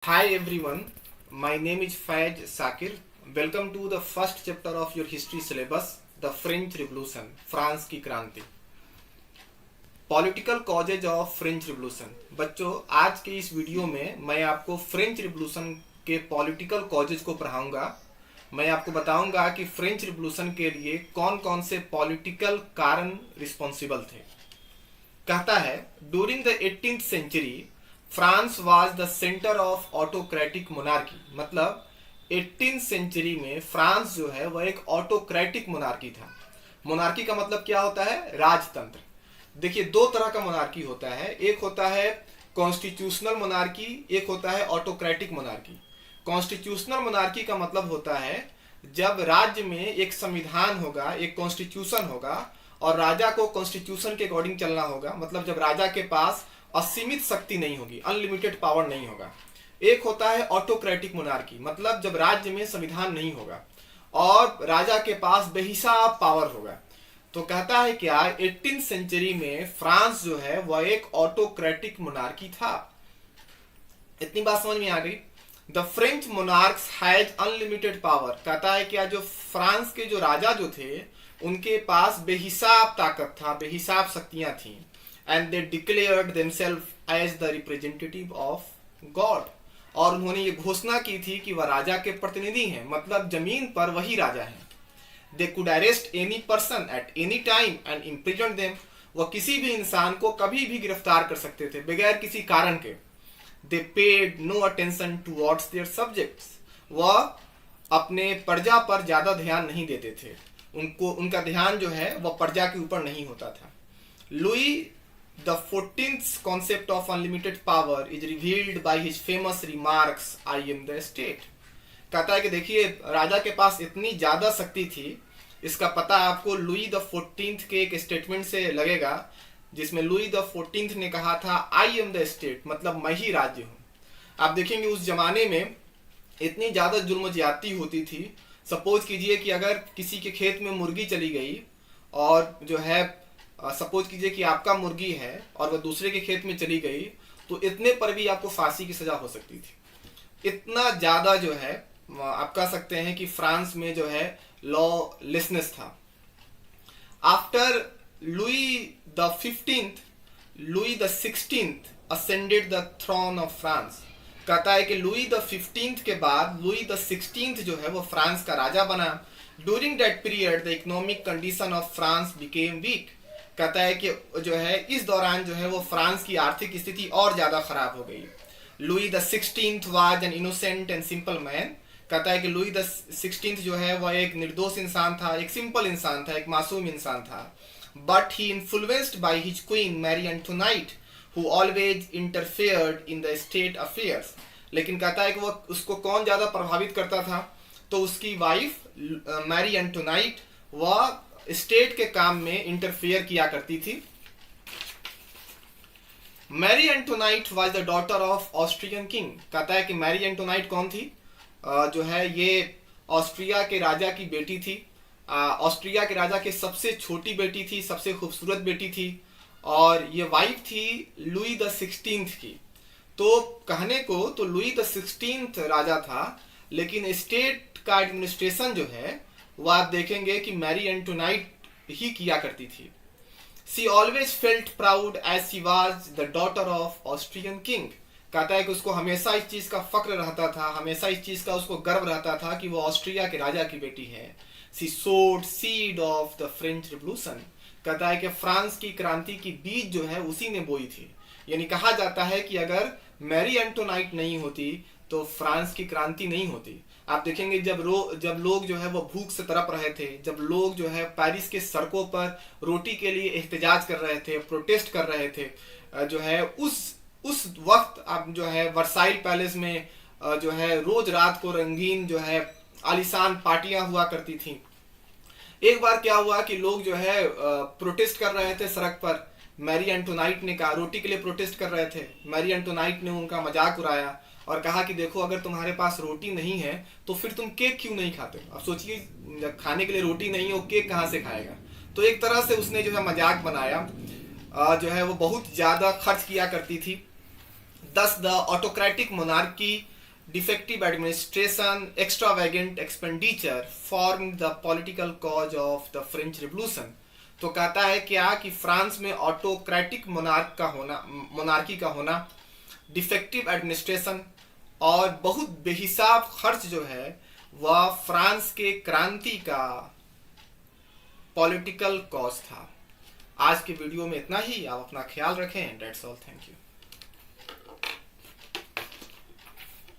Hi everyone, my name is Fayez Sakir. Welcome to the first chapter of your history syllabus, the French Revolution, France की क्रांति. Political causes of French revolution. बच्चों, आज के इस video में मैं आपको फ्रेंच रिवोल्यूशन के पॉलिटिकल कॉजेज को पढ़ाऊंगा. मैं आपको बताऊंगा कि फ्रेंच रिवोल्यूशन के लिए कौन कौन से पॉलिटिकल कारण रिस्पॉन्सिबल थे. कहता है, during the 18th century France was the centre of autocratic monarchy. मतलब 18th सेंचुरी में फ्रांस जो है वह एक ऑटोक्रेटिक मोनार्की था. मोनार्की का मतलब क्या होता है? राजतंत्र. देखिए, दो तरह का मोनार्की होता है. एक होता है कॉन्स्टिट्यूशनल मोनार्की, एक होता है ऑटोक्रेटिक मोनार्की. कॉन्स्टिट्यूशनल मोनार्की का मतलब होता है जब राज्य में एक संविधान होगा, एक कॉन्स्टिट्यूशन होगा और राजा को कॉन्स्टिट्यूशन के अकॉर्डिंग चलना होगा. मतलब जब राजा के पास असीमित शक्ति नहीं होगी, अनलिमिटेड पावर नहीं होगा. एक होता है ऑटोक्रेटिक मोनार्की, मतलब जब राज्य में संविधान नहीं होगा और राजा के पास बेहिसाब पावर होगा. तो कहता है क्या, 18th सेंचुरी में फ्रांस जो है वह एक ऑटोक्रेटिक मोनार्की था. इतनी बात समझ में आ गई. The French monarchs has unlimited power. कहता है क्या, जो फ्रांस के जो राजा जो थे उनके पास बेहिसाब ताकत था, बेहिसाब शक्तियां थी. And they declared themselves as the representative of God. और उन्होंने ये घोषणा की थी कि वह राजा के प्रतिनिधि हैं, मतलब जमीन पर वही राजा हैं. They could arrest any person at any time and imprison them. वह किसी भी इंसान को कभी भी गिरफ्तार कर सकते थे बगैर किसी कारण के. They paid no attention towards their subjects. वह अपने प्रजा पर ज्यादा ध्यान नहीं देते थे. उनका ध्यान जो है वह प्रजा के ऊपर नहीं होता था. Louis the 14th concept of unlimited power is revealed by his famous remarks, I am the state. कहता है कि देखिए, राजा के पास इतनी ज्यादा शक्ति थी, इसका पता आपको लुई द 14th के एक स्टेटमेंट से लगेगा, जिसमें लुई द 14th ने कहा था आई एम द स्टेट, मतलब मैं ही राज्य हूं. आप देखेंगे उस जमाने में इतनी ज्यादा जुल्म ज्यादती होती थी. सपोज कीजिए कि अगर किसी के खेत में मुर्गी चली गई और जो है सपोज कीजिए कि आपका मुर्गी है और वह दूसरे के खेत में चली गई, तो इतने पर भी आपको फांसी की सजा हो सकती थी. इतना ज्यादा जो है आप कह सकते हैं कि फ्रांस में जो है लॉलेसनेस था. After Louis the 15th, Louis the 16th ascended the throne of France. कहता है कि लुई द 15th के बाद लुई द 16th जो है वो फ्रांस का राजा बना. During that period the economic condition of France became week. कहता है कि जो है इस दौरान जो है वो फ्रांस की आर्थिक स्थिति और ज्यादा खराब हो गई. Louis the 16th was an innocent and simple man. कहता है कि लुई द 16th जो है वह एक निर्दोष इंसान था, एक सिंपल इंसान था, एक मासूम इंसान था. But he influenced by his queen Marie Antoinette who always interfered in the state affairs. लेकिन कहता है कि वो उसको कौन ज्यादा प्रभावित करता था, तो उसकी वाइफ मैरी एंटोनाइट वह स्टेट के काम में इंटरफेयर किया करती थी. Marie Antoinette was the daughter of Austrian king. कहता है कि मैरी एंटोनाइट कौन थी? जो है ये ऑस्ट्रिया के राजा की बेटी थी. ऑस्ट्रिया के राजा की सबसे छोटी बेटी थी, सबसे खूबसूरत बेटी थी, और ये वाइफ थी लुई द 16th की. तो कहने को तो लुई द 16th राजा था, लेकिन स्टेट का एडमिनिस्ट्रेशन जो है वो आप देखेंगे कि मैरी एंटोनाइट ही किया करती थी. She always felt proud as she was the daughter of Austrian king. कहता है कि उसको हमेशा इस चीज का फक्र रहता था, हमेशा इस चीज का उसको गर्व रहता था कि वो ऑस्ट्रिया के राजा की बेटी है. सी सोड seed of the French revolution. कहता है कि फ्रांस की क्रांति की बीज जो है उसी ने बोई थी. यानी कहा जाता है कि अगर मैरी एंटोनाइट नहीं होती तो फ्रांस की क्रांति नहीं होती. आप देखेंगे जब लोग जो है वो भूख से तड़प रहे थे, जब लोग जो है पेरिस के सड़कों पर रोटी के लिए एहतजाज कर रहे थे, प्रोटेस्ट कर रहे थे, जो है उस वक्त आप जो है वर्साइल पैलेस में जो है रोज रात को रंगीन जो है आलीशान पार्टियां हुआ करती थी. एक बार क्या हुआ कि लोग जो है प्रोटेस्ट कर रहे थे सड़क पर. मैरी एंटोनाइट ने कहा, रोटी के लिए प्रोटेस्ट कर रहे थे, मैरी एंटोनाइट ने उनका मजाक उड़ाया और कहा कि देखो, अगर तुम्हारे पास रोटी नहीं है तो फिर तुम केक क्यों नहीं खाते? अब सोचिए, जब खाने के लिए रोटी नहीं हो, केक कहाँ से खाएगा? तो एक तरह से उसने जो है मजाक बनाया. जो है वो बहुत ज्यादा खर्च किया करती थी. Thus, the autocratic monarchy defective administration, extravagant expenditure form the political cause of the French revolution. तो कहता है क्या कि फ्रांस में ऑटोक्रेटिक मोनार्की का होना, डिफेक्टिव एडमिनिस्ट्रेशन और बहुत बेहिसाब खर्च जो है वह फ्रांस के क्रांति का पॉलिटिकल कॉज था। आज के वीडियो में इतना ही। आप अपना ख्याल रखें। That's all. Thank you.